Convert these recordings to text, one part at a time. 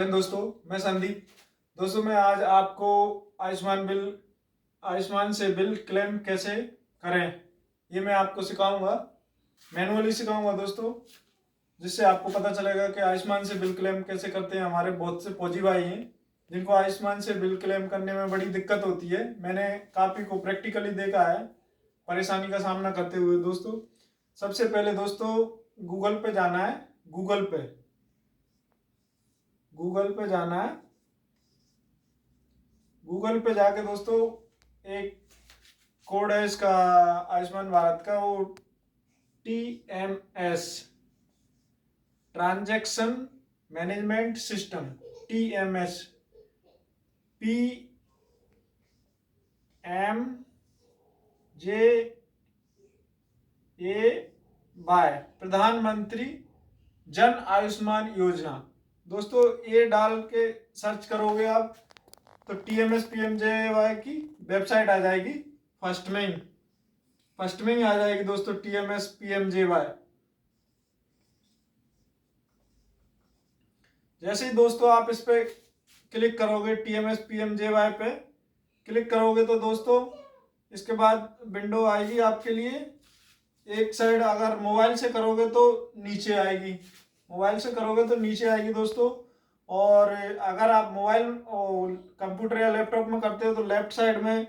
दोस्तों, मैं संदीप। दोस्तों, मैं आज आपको आयुष्मान से बिल क्लेम कैसे करें, ये मैं आपको सिखाऊंगा। मैनुअली सिखाऊंगा दोस्तों, जिससे आपको पता चलेगा कि आयुष्मान से बिल क्लेम कैसे करते हैं। हमारे बहुत से फौजी भाई हैं जिनको आयुष्मान से बिल क्लेम करने में बड़ी दिक्कत होती है। मैंने काफ़ी को प्रैक्टिकली देखा है परेशानी का सामना करते हुए। दोस्तों, सबसे पहले दोस्तों गूगल पे जाना है। गूगल पे जाना है। गूगल पे जाके दोस्तों एक कोड है इसका, आयुष्मान भारत का, वो TMS, transaction management system, TMS, PMJAY, प्रधानमंत्री जन आयुष्मान योजना। दोस्तों, ये डाल के सर्च करोगे आप तो TMS PMJAY की वेबसाइट आ जाएगी। फर्स्ट में ही आ जाएगी दोस्तों TMS PMJAY। जैसे ही दोस्तों आप इस पे क्लिक करोगे, TMS PMJAY पे क्लिक करोगे तो दोस्तों इसके बाद विंडो आएगी आपके लिए। एक साइड अगर मोबाइल से करोगे तो नीचे आएगी, दोस्तों। और अगर आप मोबाइल और कंप्यूटर या लैपटॉप में करते हो तो लेफ्ट साइड में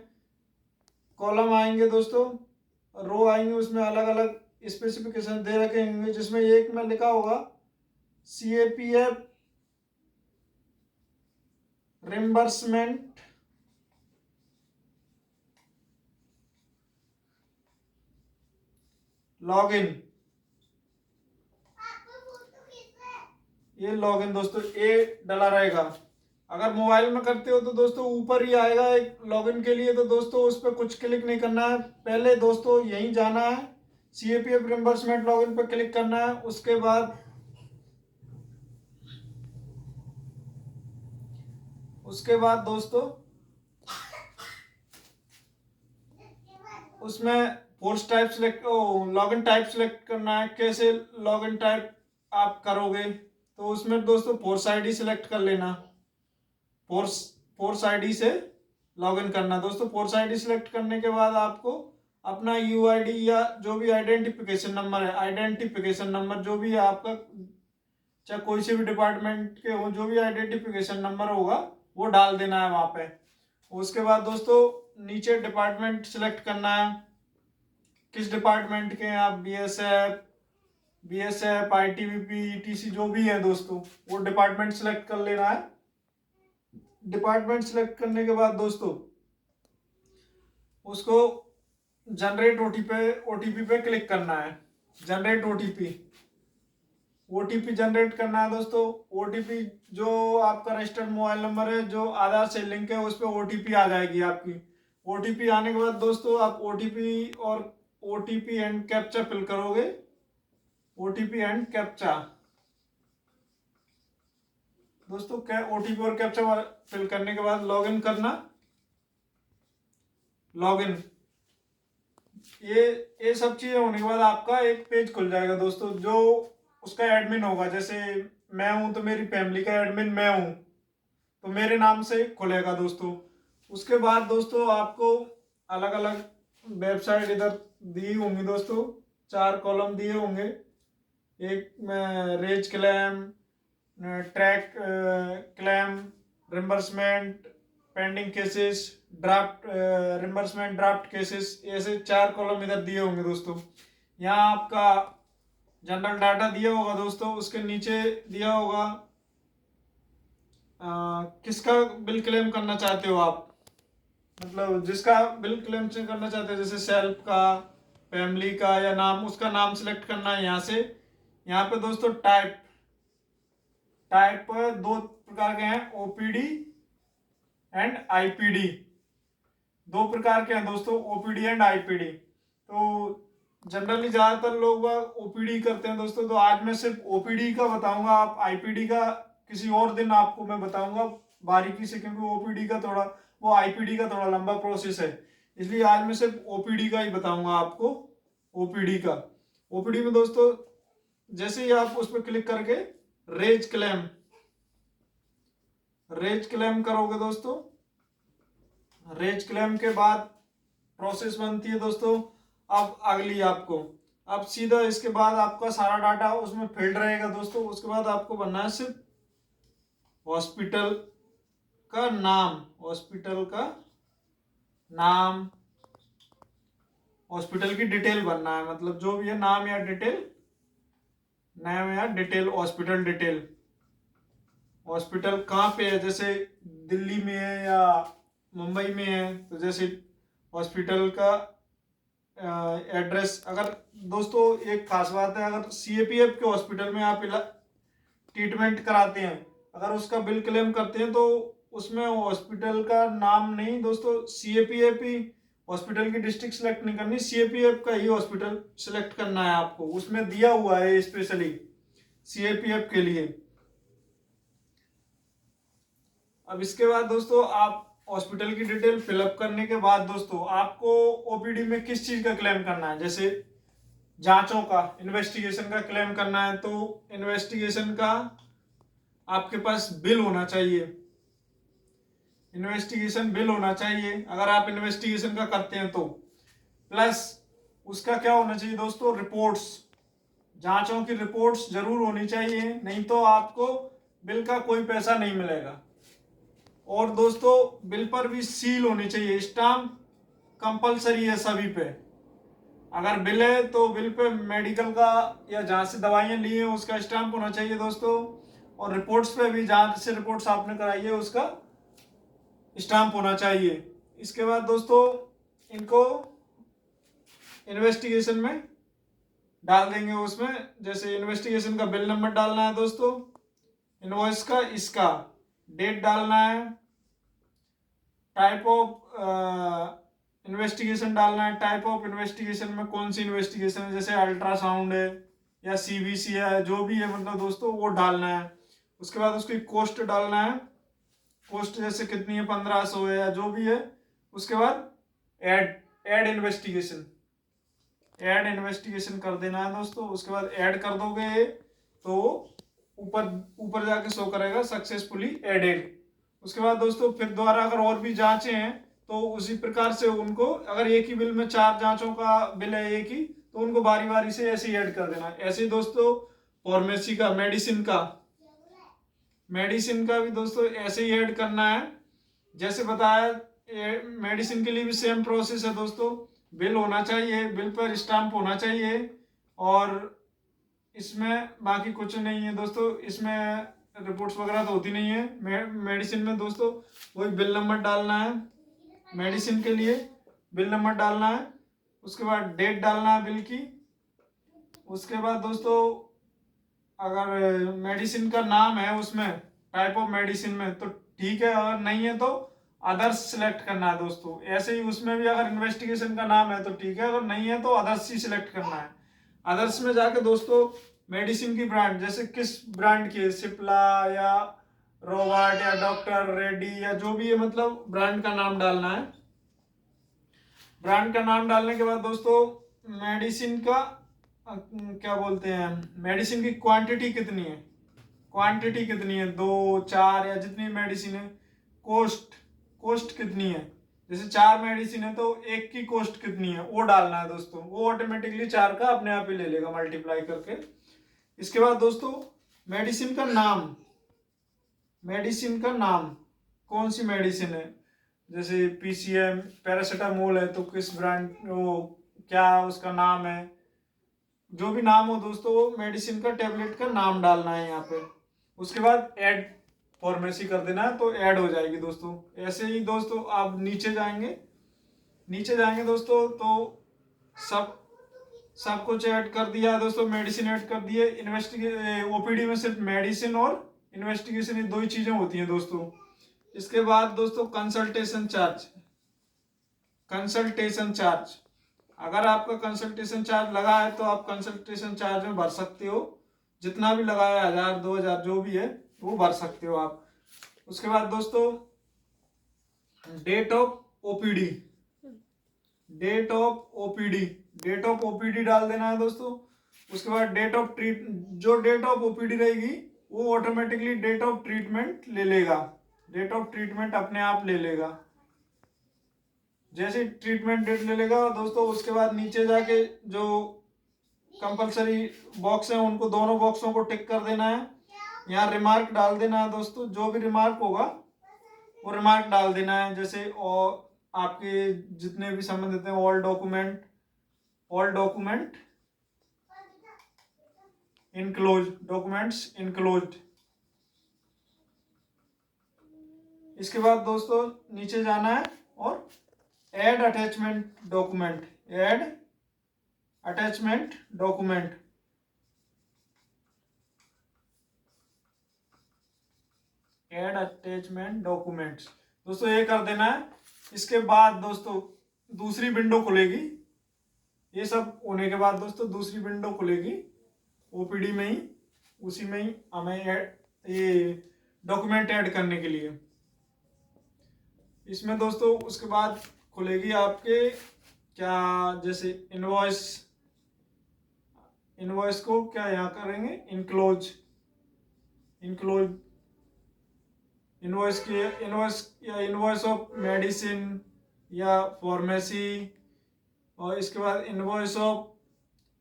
कॉलम आएंगे दोस्तों, रो आएंगे, उसमें अलग अलग स्पेसिफिकेशन दे रखे होंगे, जिसमें एक में लिखा होगा CAPF रिम्बर्समेंट लॉगिन। ये लॉगिन दोस्तों ए डला रहेगा। अगर मोबाइल में करते हो तो दोस्तों ऊपर ही आएगा एक लॉगिन के लिए, तो दोस्तों उस पर कुछ क्लिक नहीं करना है। पहले दोस्तों यहीं जाना है, CAPF रिम्बर्समेंट लॉगिन पर क्लिक करना है। उसके बाद दोस्तों उसमें force type select login type select करना है। कैसे लॉगिन टाइप आप करोगे तो उसमें दोस्तों फोर्स आईडी सिलेक्ट कर लेना। फोर्स आईडी से लॉगिन करना दोस्तों। फोर्स आईडी सिलेक्ट करने के बाद आपको अपना UID या जो भी आइडेंटिफिकेशन नंबर जो भी है आपका, चाहे कोई से भी डिपार्टमेंट के हो, जो भी आइडेंटिफिकेशन नंबर होगा वो डाल देना है वहां पे। उसके बाद दोस्तों नीचे डिपार्टमेंट सिलेक्ट करना है, किस डिपार्टमेंट के हैं आप, BSF ITBP ETC जो भी है दोस्तों, वो डिपार्टमेंट सिलेक्ट कर लेना है। डिपार्टमेंट सिलेक्ट करने के बाद दोस्तों उसको जनरेट OTP पे क्लिक करना है। जनरेट OTP जनरेट करना है दोस्तों। OTP जो आपका रजिस्टर्ड मोबाइल नंबर है, जो आधार से लिंक है, उस पर OTP आ जाएगी आपकी। OTP आने के बाद दोस्तों आप OTP एंड कैप्चा फिल करोगे। OTP एंड कैप्चा दोस्तों, OTP और कैप्चा फिल करने के बाद लॉगिन करना। ये सब चीजें होने के बाद आपका एक पेज खुल जाएगा दोस्तों, जो उसका एडमिन होगा। जैसे मैं हूं तो मेरी फैमिली का एडमिन मैं हूं, तो मेरे नाम से खुलेगा दोस्तों। उसके बाद दोस्तों आपको अलग अलग वेबसाइट इधर दी होंगी दोस्तों, 4 कॉलम दिए होंगे। एक में raise claim, track claim, reimbursement, pending cases, draft reimbursement, draft cases, ऐसे 4 कॉलम इधर दिए होंगे दोस्तों। यहाँ आपका जनरल डाटा दिया होगा दोस्तों, उसके नीचे दिया होगा किसका बिल क्लेम करना चाहते हो आप, मतलब जिसका बिल क्लेम करना चाहते हो, जैसे सेल्फ का, फैमिली का या नाम, उसका नाम सिलेक्ट करना है यहाँ से। यहाँ पे दोस्तों टाइप 2 प्रकार के हैं, OPD एंड IPD। 2 प्रकार के हैं दोस्तों, OPD एंड IPD। तो जनरली ज्यादातर लोग OPD करते हैं दोस्तों, तो आज मैं सिर्फ OPD का बताऊंगा। आप IPD का किसी और दिन आपको मैं बताऊंगा बारीकी से, क्योंकि IPD का थोड़ा लंबा प्रोसेस है, इसलिए आज मैं सिर्फ OPD का ही बताऊंगा आपको। OPD में दोस्तों जैसे ही आप उस पर क्लिक करके रेज क्लेम रेज क्लेम करोगे दोस्तों। रेज क्लेम के बाद प्रोसेस बनती है दोस्तों। अब अगली आपको, अब सीधा इसके बाद आपका सारा डाटा उसमें फील्ड रहेगा दोस्तों। उसके बाद आपको बनना है सिर्फ हॉस्पिटल का नाम, हॉस्पिटल का नाम, हॉस्पिटल की डिटेल भरना है, मतलब जो भी है नाम या डिटेल, नाम या डिटेल, हॉस्पिटल डिटेल। हॉस्पिटल कहाँ पे है, जैसे दिल्ली में है या मुंबई में है, तो जैसे हॉस्पिटल का एड्रेस। अगर दोस्तों एक खास बात है, अगर सीएपीएफ के हॉस्पिटल में आप ट्रीटमेंट कराते हैं, अगर उसका बिल क्लेम करते हैं तो उसमें हॉस्पिटल का नाम नहीं दोस्तों, सीएपीएफ ही हॉस्पिटल की डिस्ट्रिक्ट सेलेक्ट नहीं करनी, सीएपीएफ का ही हॉस्पिटल सेलेक्ट करना है आपको, उसमें दिया हुआ है स्पेशली सीएपीएफ के लिए। अब इसके बाद दोस्तों आप हॉस्पिटल की डिटेल फिलअप करने के बाद दोस्तों आपको ओपीडी में किस चीज का क्लेम करना है, जैसे जांचों का, इन्वेस्टिगेशन का क्लेम करना है, तो इन्वेस्टिगेशन का आपके पास बिल होना चाहिए, इन्वेस्टिगेशन बिल होना चाहिए अगर आप इन्वेस्टिगेशन का करते हैं तो। प्लस उसका क्या होना चाहिए दोस्तों, रिपोर्ट्स, जांचों की रिपोर्ट्स जरूर होनी चाहिए, नहीं तो आपको बिल का कोई पैसा नहीं मिलेगा। और दोस्तों बिल पर भी सील होनी चाहिए, स्टाम्प कंपलसरी है सभी पे। अगर बिल है तो बिल पे मेडिकल का या जहां से दवाइयां ली हैं उसका स्टाम्प होना चाहिए दोस्तों, और रिपोर्ट्स पे भी जहां से रिपोर्ट्स आपने कराई है उसका स्टाम्प होना चाहिए। इसके बाद दोस्तों इनको इन्वेस्टिगेशन में डाल देंगे उसमें, जैसे इन्वेस्टिगेशन का बिल नंबर डालना है दोस्तों, इनवॉइस का इसका डेट डालना है, टाइप ऑफ इन्वेस्टिगेशन डालना है, टाइप ऑफ इन्वेस्टिगेशन में कौन सी इन्वेस्टिगेशन है, जैसे अल्ट्रासाउंड है या सीबीसी है, जो भी है मतलब दोस्तों वो डालना है। उसके बाद उसकी कॉस्ट डालना है, कॉस्ट जैसे कितनी है, 1500 है या जो भी है। उसके बाद ऐड इन्वेस्टिगेशन, ऐड इन्वेस्टिगेशन कर देना है दोस्तों। उसके बाद ऐड कर दोगे तो ऊपर ऊपर जाके शो करेगा सक्सेसफुली एडेड। उसके बाद दोस्तों फिर दोबारा अगर और भी जांचें हैं तो उसी प्रकार से उनको, अगर एक ही बिल में 4 जांचों का बिल है एक ही, तो उनको बारी बारी से ऐसे ही ऐड कर देना। ऐसे ही दोस्तों फार्मेसी का, मेडिसिन का भी दोस्तों ऐसे ही ऐड करना है, जैसे बताया। मेडिसिन के लिए भी सेम प्रोसेस है दोस्तों, बिल होना चाहिए, बिल पर स्टाम्प होना चाहिए, और इसमें बाकी कुछ नहीं है दोस्तों, इसमें रिपोर्ट्स वगैरह तो होती नहीं है। मेडिसिन में दोस्तों वही बिल नंबर डालना है, मेडिसिन के लिए बिल नंबर डालना है, उसके बाद डेट डालना है बिल की। उसके बाद दोस्तों अगर मेडिसिन का नाम है उसमें टाइप ऑफ मेडिसिन में तो ठीक है, अगर नहीं है तो अदर्स सिलेक्ट करना है दोस्तों। ऐसे ही उसमें भी अगर इन्वेस्टिगेशन का नाम है तो ठीक है, अगर नहीं है तो अदर्स ही सिलेक्ट करना है। अदर्स में जाके दोस्तों मेडिसिन की ब्रांड, जैसे किस ब्रांड की है, सिप्ला या रोवाट या डॉक्टर रेड्डी या जो भी है, मतलब ब्रांड का नाम डालना है। ब्रांड का नाम डालने के बाद दोस्तों मेडिसिन का क्या बोलते हैं, मेडिसिन की क्वांटिटी कितनी है, क्वांटिटी कितनी है, 2 4 या जितनी मेडिसिन है। कॉस्ट कितनी है, जैसे 4 मेडिसिन है तो एक की कॉस्ट कितनी है वो डालना है दोस्तों, वो ऑटोमेटिकली 4 का अपने आप ही ले लेगा मल्टीप्लाई करके। इसके बाद दोस्तों मेडिसिन का नाम, मेडिसिन का नाम कौन सी मेडिसिन है, जैसे पीसीएम पैरासीटामोल है तो किस ब्रांड, वो क्या उसका नाम है, जो भी नाम हो दोस्तों वो मेडिसिन का टैबलेट का नाम डालना है यहाँ पे। उसके बाद ऐड फार्मेसी कर देना है तो ऐड हो जाएगी दोस्तों। ऐसे ही दोस्तों आप नीचे जाएंगे दोस्तों तो सब कुछ ऐड कर दिया है दोस्तों, मेडिसिन ऐड कर दिए। ओपीडी में सिर्फ मेडिसिन और इन्वेस्टिगेशन ये 2 ही चीजें होती हैं दोस्तों। इसके बाद दोस्तों कंसल्टेशन चार्ज, अगर आपका कंसल्टेशन चार्ज लगा है तो आप कंसल्टेशन चार्ज में भर सकते हो, जितना भी लगाया 1000 2000 जो भी है वो भर सकते हो आप। उसके बाद दोस्तों date of OPD, date of OPD डाल देना है दोस्तों। उसके बाद जो डेट ऑफ ओपीडी रहेगी वो ऑटोमेटिकली डेट ऑफ ट्रीटमेंट ले लेगा, डेट ऑफ ट्रीटमेंट अपने आप ले लेगा। जैसे ट्रीटमेंट डेट ले लेगा दोस्तों, उसके बाद नीचे जाके जो कंपलसरी बॉक्स है उनको दोनों बॉक्सों को टिक कर देना है। यहाँ रिमार्क डाल देना है दोस्तों, जो भी रिमार्क होगा वो रिमार्क डाल देना है। जैसे और आपके जितने भी संबंधित हैं, all document enclose, documents enclosed. इसके बाद दोस्तों नीचे जाना है और add attachment document, add attachment document. Add attachment documents दोस्तों ये कर देना है। इसके बाद दोस्तों दूसरी विंडो खुलेगी। ये सब होने के बाद दोस्तों दूसरी विंडो खुलेगी ओपीडी में ही, उसी में ही हमें ये डॉक्यूमेंट ऐड करने के लिए। इसमें दोस्तों उसके बाद खुलेगी आपके क्या, जैसे इनवॉइस को क्या यहाँ करेंगे, इनक्लोज इनवॉइस ऑफ मेडिसिन या फार्मेसी, और इसके बाद इनवॉइस ऑफ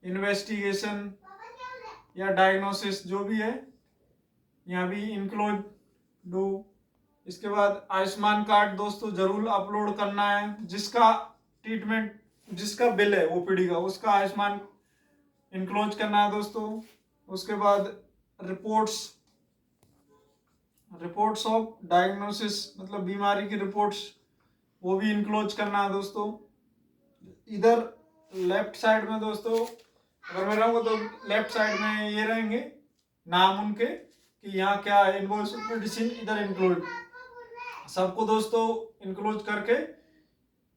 इन्वेस्टिगेशन या डायग्नोसिस, जो भी है यहाँ भी इंक्लूड डू। इसके बाद आयुष्मान कार्ड दोस्तों जरूर अपलोड करना है। जिसका ट्रीटमेंट, जिसका बिल है ओपीडी का, उसका आयुष्मान इंक्लोज करना है दोस्तों। उसके बाद रिपोर्ट्स ऑफ डायग्नोसिस, मतलब बीमारी की रिपोर्ट्स, वो भी इंक्लोज करना है दोस्तों। इधर लेफ्ट साइड में दोस्तों अगर मैं रहूँगा तो लेफ्ट साइड में ये रहेंगे नाम उनके कि यहाँ क्या है, इनवॉइस ऑफ मेडिसिन इधर इंक्लूड। सबको दोस्तों इंक्लोज करके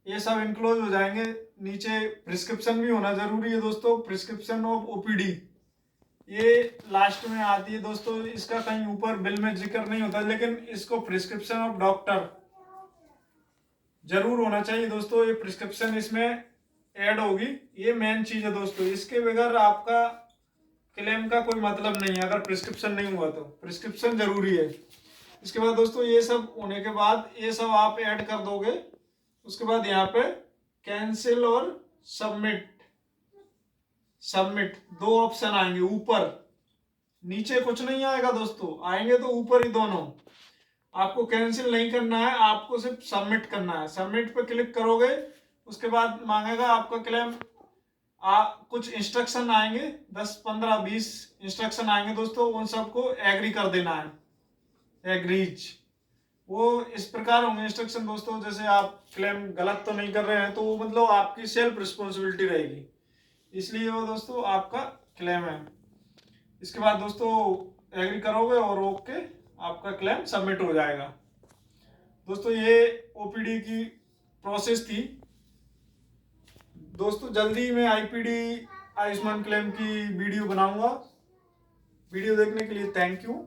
ये सब इंक्लोज हो जाएंगे। नीचे प्रिस्क्रिप्शन भी होना जरूरी है दोस्तों, प्रिस्क्रिप्शन ऑफ ओपीडी, ये लास्ट में आती है दोस्तों। इसका कहीं ऊपर बिल में जिक्र नहीं होता, लेकिन इसको प्रिस्क्रिप्शन ऑफ डॉक्टर जरूर होना चाहिए दोस्तों। ये प्रिस्क्रिप्शन इसमें ऐड होगी, ये मेन चीज है दोस्तों। इसके बगैर आपका क्लेम का कोई मतलब नहीं है। अगर प्रिस्क्रिप्शन नहीं हुआ तो प्रिस्क्रिप्शन जरूरी है। इसके बाद दोस्तों ये सब होने के बाद ये सब आप ऐड कर दोगे। उसके बाद यहाँ पे कैंसिल और सबमिट दो ऑप्शन आएंगे ऊपर, नीचे कुछ नहीं आएगा दोस्तों, आएंगे तो ऊपर ही दोनों। आपको कैंसिल नहीं करना है, आपको सिर्फ सबमिट करना है। सबमिट पे क्लिक करोगे, उसके बाद मांगेगा आपका क्लेम। कुछ इंस्ट्रक्शन आएंगे, 10 15 20 इंस्ट्रक्शन आएंगे दोस्तों, उन सबको एग्री कर देना है, एग्रीज। वो इस प्रकार होंगे इंस्ट्रक्शन दोस्तों, जैसे आप क्लेम गलत तो नहीं कर रहे हैं, तो वो मतलब आपकी सेल्फ रिस्पॉन्सिबिलिटी रहेगी, इसलिए वो दोस्तों आपका क्लेम है। इसके बाद दोस्तों एग्री करोगे और ओके, आपका क्लेम सबमिट हो जाएगा। दोस्तों ये ओपीडी की प्रोसेस थी दोस्तों। जल्दी मैं आईपीडी आयुष्मान क्लेम की वीडियो बनाऊंगा। वीडियो देखने के लिए थैंक यू।